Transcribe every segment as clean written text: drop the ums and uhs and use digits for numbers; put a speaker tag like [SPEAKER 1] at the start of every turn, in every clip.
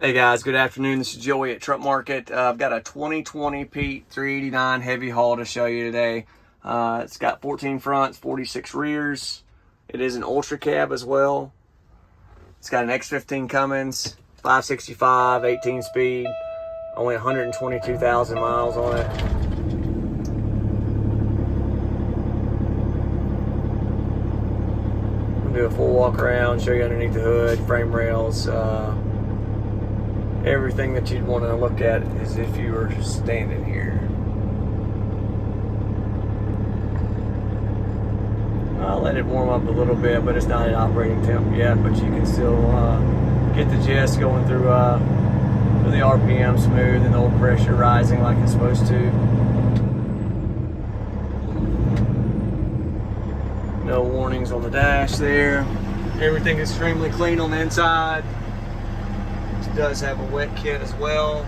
[SPEAKER 1] Hey guys, good afternoon. This is Joey at Truck Market. I've got a 2020 Pete 389 heavy haul to show you today. It's got 14 fronts, 46 rears. It is an ultra cab as well. It's got an X15 Cummins, 565, 18 speed, only 122,000 miles on it. I'm gonna do a full walk around, show you underneath the hood, frame rails, everything that you'd want to look at is if you were standing here. I'll let it warm up a little bit, but it's not at operating temp yet, but you can still get the gist going through the RPM smooth and the oil pressure rising like it's supposed to. No warnings on the dash there. Everything is extremely clean on the inside. Does have a wet kit as well.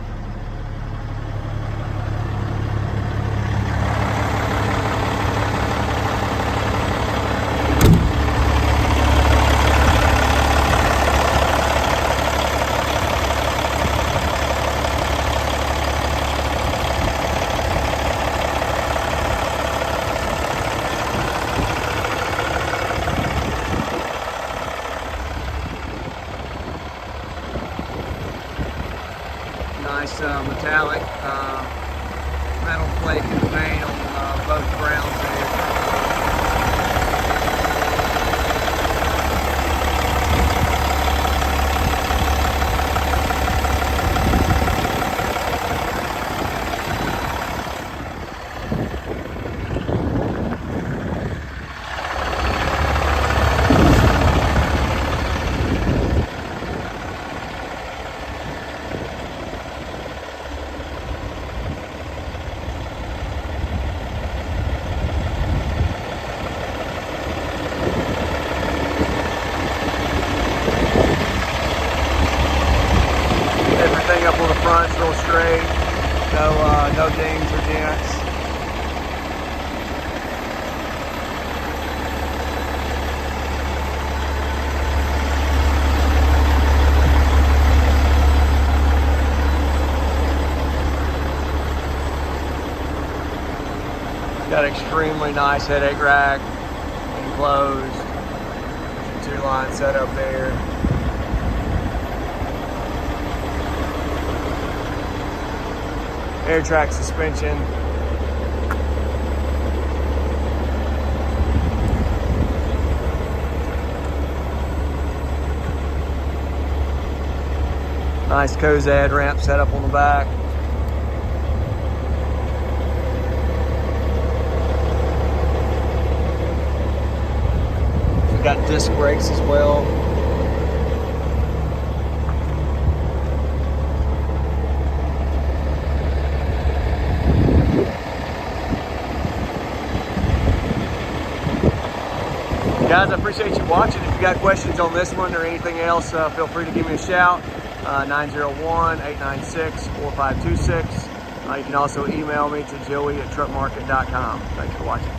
[SPEAKER 1] Nice metallic metal flake and paint on both grounds there. Everything up on the front is real straight, no dings or dents. Got an extremely nice headache rack, enclosed, 2-line setup there. Air track suspension. Nice Cozad ramp set up on the back. We've got disc brakes as well. Guys, I appreciate you watching. If you got questions on this one or anything else, feel free to give me a shout. 901-896-4526. You can also email me to joey@truckmarket.com. Thanks for watching.